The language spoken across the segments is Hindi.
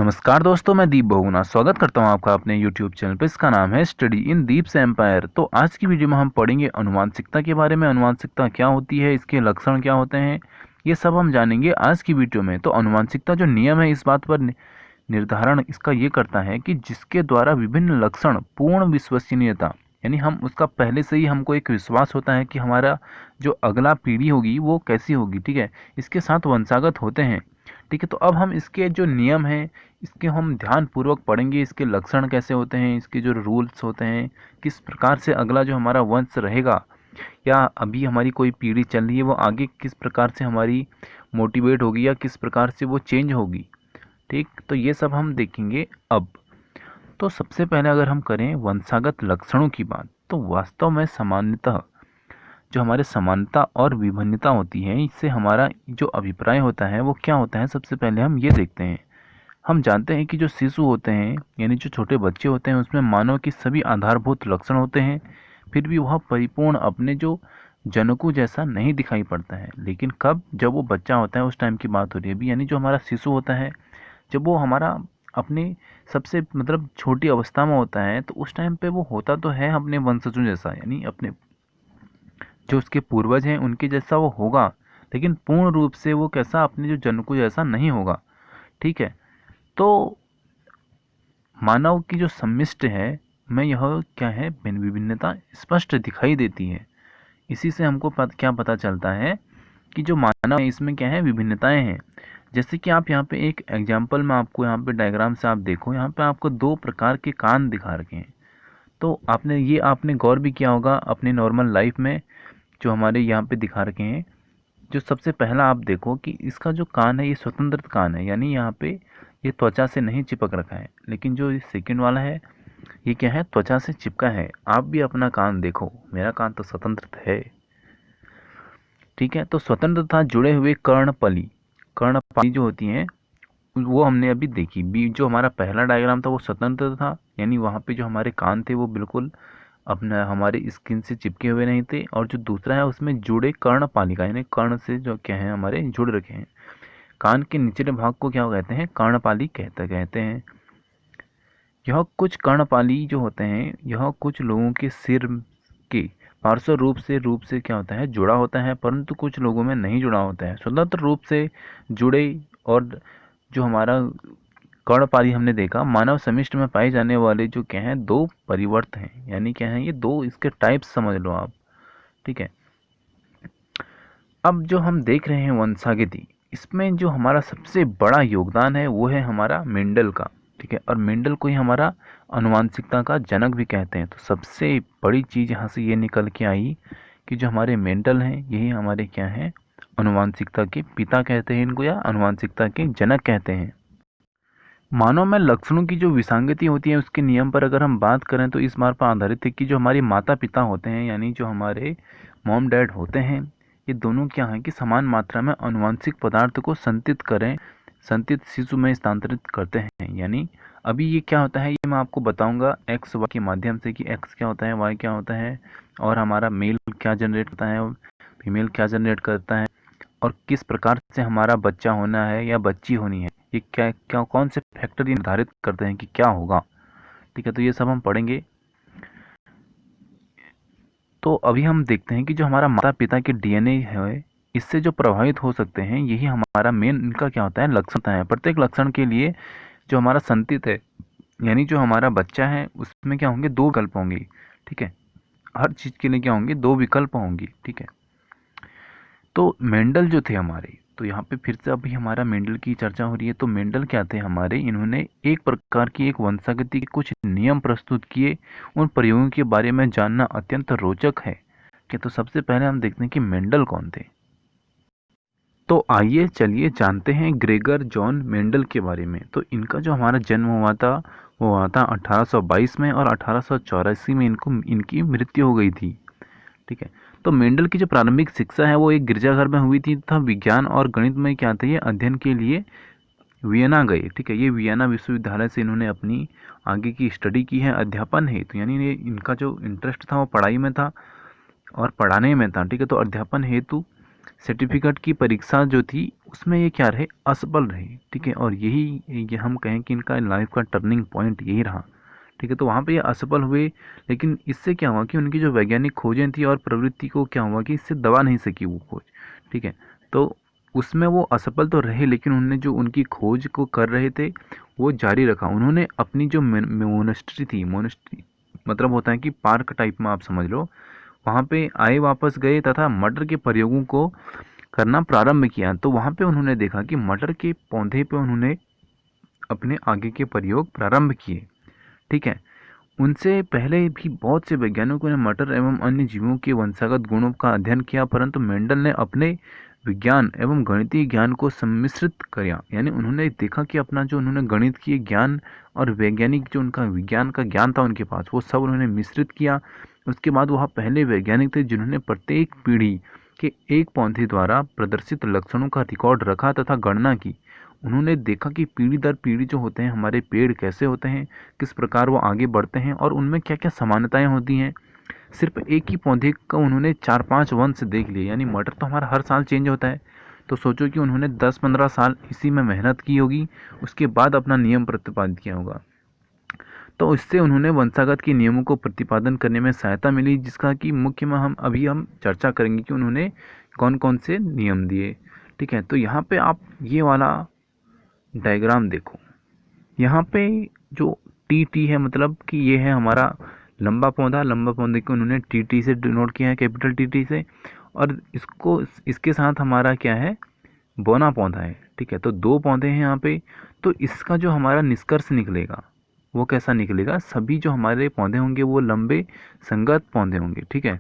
नमस्कार दोस्तों, मैं दीप बहुगुणा स्वागत करता हूं आपका अपने YouTube चैनल पर। इसका नाम है स्टडी इन दीप्स एम्पायर। तो आज की वीडियो में हम पढ़ेंगे अनुवांशिकता के बारे में। अनुवांशिकता क्या होती है, इसके लक्षण क्या होते हैं, ये सब हम जानेंगे आज की वीडियो में। तो अनुवांशिकता जो नियम है इस बात पर निर्धारण इसका ये करता है कि जिसके द्वारा विभिन्न लक्षण पूर्ण विश्वसनीयता, यानी हम उसका पहले से ही हमको एक विश्वास होता है कि हमारा जो अगला पीढ़ी होगी वो कैसी होगी, ठीक है, इसके साथ वंशागत होते हैं। ठीक है, तो अब हम इसके जो नियम हैं इसके हम ध्यान पूर्वक पढ़ेंगे। इसके लक्षण कैसे होते हैं, इसके जो रूल्स होते हैं, किस प्रकार से अगला जो हमारा वंश रहेगा या अभी हमारी कोई पीढ़ी चल रही है वो आगे किस प्रकार से हमारी मोटिवेट होगी या किस प्रकार से वो चेंज होगी। ठीक, तो ये सब हम देखेंगे अब। तो सबसे पहले अगर हम करें वंशागत लक्षणों की बात, तो वास्तव में सामान्यतः जो हमारे समानता और विभिन्नता होती है इससे हमारा जो अभिप्राय होता है वो क्या होता है, सबसे पहले हम ये देखते हैं। हम जानते हैं कि जो शिशु होते हैं यानी जो छोटे बच्चे होते हैं उसमें मानव के सभी आधारभूत लक्षण होते हैं, फिर भी वह परिपूर्ण अपने जो जनकों जैसा नहीं दिखाई पड़ता है। लेकिन कब, जब वो बच्चा होता है उस टाइम की बात हो रही है अभी, यानी जो हमारा शिशु होता है जब वो हमारा अपने सबसे मतलब छोटी अवस्था में होता है तो उस टाइम पे वो होता तो है अपने वंशजों जैसा, यानी अपने जो उसके पूर्वज हैं उनके जैसा वो होगा, लेकिन पूर्ण रूप से वो कैसा अपने जो जनकों जैसा नहीं होगा। ठीक है, तो मानव की जो सम्मिष्ट है में यह क्या है, विभिन्नता स्पष्ट दिखाई देती है। इसी से हमको क्या पता चलता है कि जो मानव है इसमें क्या है, विभिन्नताएं हैं। जैसे कि आप यहाँ पे एक एग्जाम्पल में आपको यहाँ पे डायग्राम से आप देखो, यहाँ पे आपको दो प्रकार के कान दिखा रखे हैं। तो आपने गौर भी किया होगा अपने नॉर्मल लाइफ में जो हमारे यहाँ पे दिखा रखे हैं। जो सबसे पहला आप देखो कि इसका जो कान है ये स्वतंत्र कान है, यानी यहाँ पे ये त्वचा से नहीं चिपक रखा है। लेकिन जो सेकंड वाला है ये क्या है, त्वचा से चिपका है। आप भी अपना कान देखो, मेरा कान तो स्वतंत्र है। ठीक है, तो स्वतंत्र था जुड़े हुए कर्णपाली जो होती हैं वो हमने अभी देखी बी। जो हमारा पहला डायग्राम था वो स्वतंत्र था, यानी वहाँ पे जो हमारे कान थे वो बिल्कुल अपना हमारे स्किन से चिपके हुए नहीं थे। और जो दूसरा है उसमें जुड़े कर्णपालिका, यानी कर्ण से जो क्या है हमारे जुड़ रखे हैं। कान के निचले भाग को क्या कहते हैं, कर्णपाली कहते हैं। यह कुछ कर्णपाली जो होते हैं यह कुछ लोगों के सिर के पार्श्व रूप से क्या होता है, जुड़ा होता है, परंतु कुछ लोगों में नहीं जुड़ा होता है। स्वतंत्र रूप से जुड़े और जो हमारा कर्णपाली हमने देखा, मानव समिष्ट में पाए जाने वाले जो क्या हैं दो परिवर्त हैं, यानी क्या है ये दो इसके टाइप्स समझ लो आप। ठीक है, अब जो हम देख रहे हैं वंशागति, इसमें जो हमारा सबसे बड़ा योगदान है वो है हमारा मेंडल का। ठीक है, और मेंडल को ही हमारा अनुवांशिकता का जनक भी कहते हैं। तो सबसे बड़ी चीज़ यहाँ से ये निकल के आई कि जो हमारे मेंडल हैं यही हमारे क्या हैं, अनुवांशिकता के पिता कहते हैं इनको, या अनुवांशिकता के जनक कहते हैं। मानव में लक्षणों की जो विसंगति होती है उसके नियम पर अगर हम बात करें तो इस बात पर आधारित है कि जो हमारे माता पिता होते हैं यानी जो हमारे मॉम डैड होते हैं ये दोनों क्या हैं कि समान मात्रा में आनुवंशिक पदार्थ को संतित शिशु में स्थानांतरित करते हैं। यानी अभी ये क्या होता है ये मैं आपको बताऊंगा एक्स वाई के माध्यम से कि एक्स क्या होता है, वाई क्या होता है, और हमारा मेल क्या जनरेट करता है और फीमेल क्या जनरेट करता है, और किस प्रकार से हमारा बच्चा होना है या बच्ची होनी है, ये क्या क्या कौन से फैक्टर ये निर्धारित करते हैं कि क्या होगा। ठीक है, तो ये सब हम पढ़ेंगे। तो अभी हम देखते हैं कि जो हमारा माता पिता के डीएनए है इससे जो प्रभावित हो सकते हैं यही हमारा मेन इनका क्या होता है, लक्षण होता है। प्रत्येक लक्षण के लिए जो हमारा संतित है यानी जो हमारा बच्चा है उसमें क्या होंगे, दो विकल्प होंगे। ठीक है, हर चीज़ के लिए क्या होंगे, दो विकल्प होंगे। ठीक है, तो मेंडल जो थे हमारे, तो यहाँ पे फिर से अभी हमारा मेंडल की चर्चा हो रही है। तो मेंडल क्या थे हमारे, इन्होंने एक प्रकार की एक वंशागति के कुछ नियम प्रस्तुत किए। उन प्रयोगों के बारे में जानना अत्यंत रोचक है। कि तो सबसे पहले हम देखते हैं कि मेंडल कौन थे। तो आइए चलिए जानते हैं ग्रेगर जॉन मेंडल के बारे में। तो इनका जो हमारा जन्म हुआ था वो हुआ था 1822 में, और 1884 में इनकी मृत्यु हो गई थी। ठीक है, तो मेंडल की जो प्रारंभिक शिक्षा है वो एक गिरजाघर में हुई थी तथा विज्ञान और गणित में क्या थे, ये अध्ययन के लिए वियना गए। ठीक है, ये वियना विश्वविद्यालय से इन्होंने अपनी आगे की स्टडी की है अध्यापन हेतु, यानी इनका जो इंटरेस्ट था वो पढ़ाई में था और पढ़ाने में था। ठीक है, तो अध्यापन हेतु सर्टिफिकेट की परीक्षा जो थी उसमें ये क्या रहे, असफल रहे। ठीक है, और यही ये हम कहें कि इनका लाइफ का टर्निंग पॉइंट यही रहा। ठीक है, तो वहाँ पे ये असफल हुए, लेकिन इससे क्या हुआ कि उनकी जो वैज्ञानिक खोजें थी और प्रवृत्ति को क्या हुआ कि इससे दबा नहीं सकी वो खोज। ठीक है, तो उसमें वो असफल तो रहे, लेकिन उन्होंने जो उनकी खोज को कर रहे थे वो जारी रखा। उन्होंने अपनी जो मोनेस्ट्री थी, मोनेस्ट्री मतलब होता है कि पार्क टाइप में आप समझ लो, वहाँ पे आए, वापस गए तथा मटर के प्रयोगों को करना प्रारंभ किया। तो वहाँ पे उन्होंने देखा कि मटर के पौधे पे उन्होंने अपने आगे के प्रयोग प्रारंभ किए। ठीक है, उनसे पहले भी बहुत से वैज्ञानिकों ने मटर एवं अन्य जीवों के वंशागत गुणों का अध्ययन किया, परंतु मेंडल ने अपने विज्ञान एवं गणितीय ज्ञान को सम्मिश्रित किया। यानी उन्होंने देखा कि अपना जो उन्होंने गणित की ज्ञान और वैज्ञानिक जो उनका विज्ञान का ज्ञान था उनके पास, वो सब उन्होंने मिश्रित किया। उसके बाद वह पहले वैज्ञानिक थे जिन्होंने प्रत्येक पीढ़ी के एक पौधे द्वारा प्रदर्शित लक्षणों का रिकॉर्ड रखा तथा गणना की। उन्होंने देखा कि पीढ़ी दर पीढ़ी जो होते हैं हमारे पेड़ कैसे होते हैं, किस प्रकार वो आगे बढ़ते हैं और उनमें क्या क्या समानताएं होती हैं। सिर्फ एक ही पौधे का उन्होंने 4-5 वंश देख लिए, यानी मटर तो हमारा हर साल चेंज होता है। तो सोचो कि उन्होंने 10-15 साल इसी में मेहनत की होगी, उसके बाद अपना नियम प्रतिपादित किया होगा। तो इससे उन्होंने वंशागत के नियमों को प्रतिपादन करने में सहायता मिली, जिसका कि मुख्य में हम चर्चा करेंगे कि उन्होंने कौन कौन से नियम दिए। ठीक है, तो यहाँ पे आप ये वाला डायग्राम देखो। यहाँ पे जो टी टी है, मतलब कि ये है हमारा लंबा पौधा। लंबा पौधे को उन्होंने टी टी से डिनोट किया है, कैपिटल टी टी से। और इसको इसके साथ हमारा क्या है, बौना पौधा है। ठीक है, तो दो पौधे हैं यहाँ पे। तो इसका जो हमारा निष्कर्ष निकलेगा वो कैसा निकलेगा, सभी जो हमारे पौधे होंगे वो लंबे संगत पौधे होंगे। ठीक है,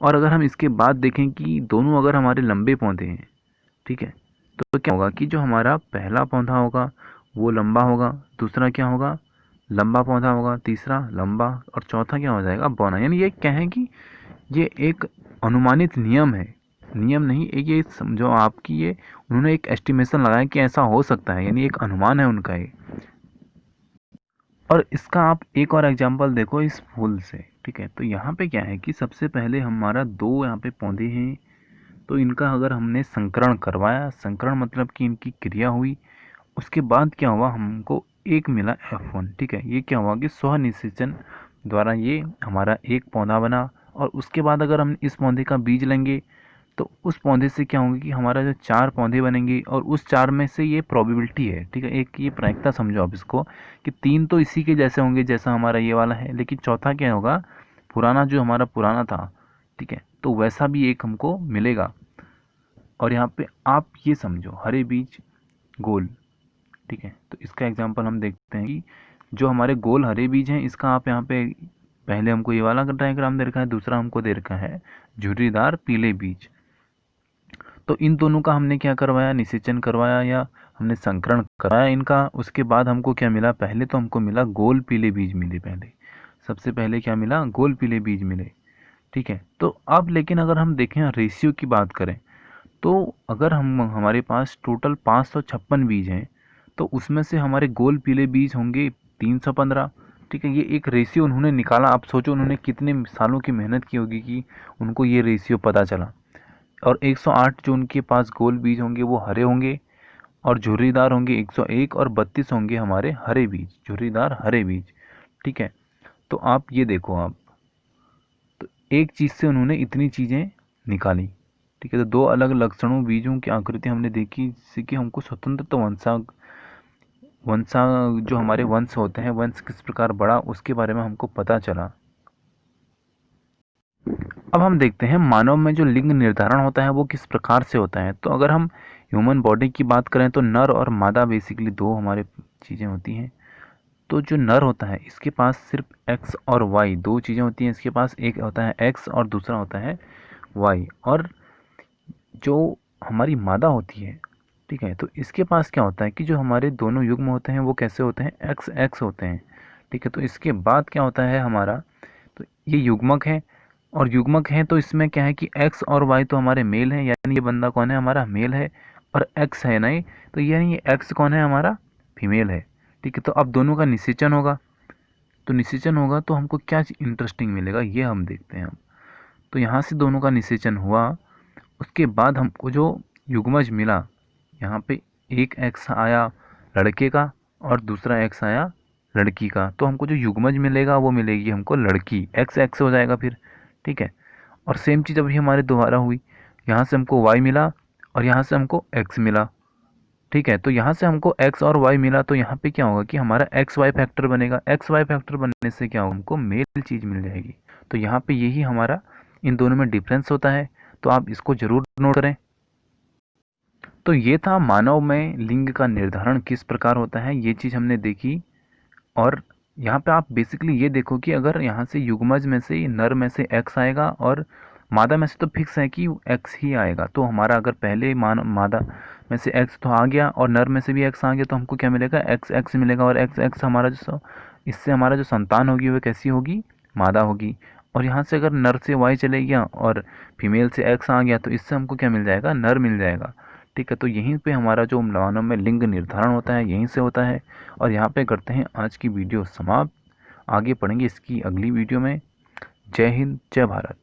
और अगर हम इसके बाद देखें कि दोनों अगर हमारे लंबे पौधे हैं, ठीक है, तो क्या होगा कि जो हमारा पहला पौधा होगा वो लंबा होगा, दूसरा क्या होगा, लंबा पौधा होगा, तीसरा लंबा, और चौथा क्या हो जाएगा, बौना। यानी ये क्या है कि ये एक अनुमानित नियम है, नियम नहीं, एक ये समझो आपकी, ये उन्होंने एक एस्टिमेशन लगाया कि ऐसा हो सकता है, यानी एक अनुमान है उनका ये। और इसका आप एक और एग्जांपल देखो इस फूल से। ठीक है, तो यहाँ पे क्या है कि सबसे पहले हमारा दो यहाँ पे पौधे हैं, तो इनका अगर हमने संकरण करवाया, संकरण मतलब कि इनकी क्रिया हुई, उसके बाद क्या हुआ, हमको एक मिला F1। ठीक है, ये क्या हुआ कि स्वनिषेचन द्वारा ये हमारा एक पौधा बना। और उसके बाद अगर हम इस पौधे का बीज लेंगे तो उस पौधे से क्या होंगे कि हमारा जो 4 पौधे बनेंगे, और उस 4 में से ये प्रोबेबिलिटी है। ठीक है, एक ये प्रायिकता समझो आप इसको, कि 3 तो इसी के जैसे होंगे जैसा हमारा ये वाला है, लेकिन चौथा क्या होगा, पुराना जो हमारा पुराना था। ठीक है, तो वैसा भी एक हमको मिलेगा। और यहाँ पे आप ये समझो हरे बीज गोल। ठीक है, तो इसका एग्जांपल हम देखते हैं कि जो हमारे गोल हरे बीज हैं, इसका आप यहाँ पे पहले हमको ये वाला डायग्राम दे रखा है, दूसरा हमको दे रखा है झुर्रीदार पीले बीज। तो इन दोनों का हमने क्या करवाया, निषेचन करवाया या हमने संकरण कराया इनका। उसके बाद हमको क्या मिला, पहले तो हमको मिला गोल पीले बीज मिले, पहले सबसे पहले क्या मिला, गोल पीले बीज मिले। ठीक है, तो अब लेकिन अगर हम देखें रेशियो की बात करें, तो अगर हम हमारे पास टोटल 556 बीज हैं, तो उसमें से हमारे गोल पीले बीज होंगे 315। ठीक है, ये एक रेशियो उन्होंने निकाला। आप सोचो उन्होंने कितने सालों की मेहनत की होगी कि उनको ये रेशियो पता चला। और 108 जो उनके पास गोल बीज होंगे वो हरे होंगे, और झुर्रीदार होंगे 101, और 32 होंगे हमारे हरे बीज, झुर्रीदार हरे बीज। ठीक है, तो आप ये देखो आप, तो एक चीज़ से उन्होंने इतनी चीज़ें निकाली। ठीक है, तो दो अलग लक्षणों बीजों की आकृति हमने देखी, जिससे कि हमको स्वतंत्र तो वंशा जो हमारे वंश होते हैं, वंश किस प्रकार बढ़ा उसके बारे में हमको पता चला। अब हम देखते हैं मानव में जो लिंग निर्धारण होता है वो किस प्रकार से होता है। तो अगर हम ह्यूमन बॉडी की बात करें तो नर और मादा बेसिकली दो हमारे चीज़ें होती हैं। तो जो नर होता है इसके पास सिर्फ एक्स और वाई दो चीज़ें होती हैं, इसके पास एक होता है एक्स और दूसरा होता है वाई। और जो हमारी मादा होती है, ठीक है, तो इसके पास क्या होता है कि जो हमारे दोनों युग्म होते हैं वो कैसे होते हैं, एक्स एक्स होते हैं। ठीक है, तो इसके बाद क्या होता है हमारा, तो ये युग्मक है, और युग्मक है तो इसमें क्या है कि एक्स और वाई तो हमारे मेल हैं, यानी ये बंदा कौन है, हमारा मेल है। और एक्स है नहीं, तो यानी ये एक्स कौन है, हमारा फीमेल है। ठीक है, तो अब दोनों का निषेचन होगा, तो निषेचन होगा तो हमको क्या इंटरेस्टिंग मिलेगा ये हम देखते हैं हम। तो यहाँ से दोनों का निषेचन हुआ, उसके बाद हमको जो युग्मज मिला, यहाँ पे एक एक्स आया लड़के का और दूसरा एक्स आया लड़की का, तो हमको जो युग्मज मिलेगा वो मिलेगी हमको लड़की, एक्स एक्स हो जाएगा फिर। ठीक है। और सेम चीज़ अभी हमारे दोबारा हुई, यहाँ से हमको वाई मिला और यहाँ से हमको एक्स मिला। ठीक है, तो यहाँ से हमको एक्स और वाई मिला, तो यहाँ पे क्या होगा कि हमारा एक्स वाई फैक्टर बनेगा। एक्स वाई फैक्टर बनने से क्या होगा, हमको मेल चीज़ मिल जाएगी। तो यहाँ पे यही हमारा इन दोनों में डिफरेंस होता है, तो आप इसको ज़रूर नोट करें। तो ये था मानव में लिंग का निर्धारण किस प्रकार होता है, ये चीज़ हमने देखी। और यहाँ पे आप बेसिकली ये देखो कि अगर यहाँ से युग्मज में से नर में से एक्स आएगा और मादा में से तो फिक्स है कि एक्स ही आएगा, तो हमारा अगर पहले मादा में से एक्स तो आ गया और नर में से भी एक्स आ गया, तो हमको क्या मिलेगा, एक्स एक्स मिलेगा। और एक्स एक्स हमारा जो इससे हमारा जो संतान होगी वो कैसी होगी, मादा होगी। और यहाँ से अगर नर से वाई चले गया और फीमेल से एक्स आ गया, तो इससे हमको क्या मिल जाएगा, नर मिल जाएगा। ठीक है, तो यहीं पे हमारा जो मानव में लिंग निर्धारण होता है यहीं से होता है। और यहाँ पे करते हैं आज की वीडियो समाप्त। आगे पढ़ेंगे इसकी अगली वीडियो में। जय हिंद, जय भारत।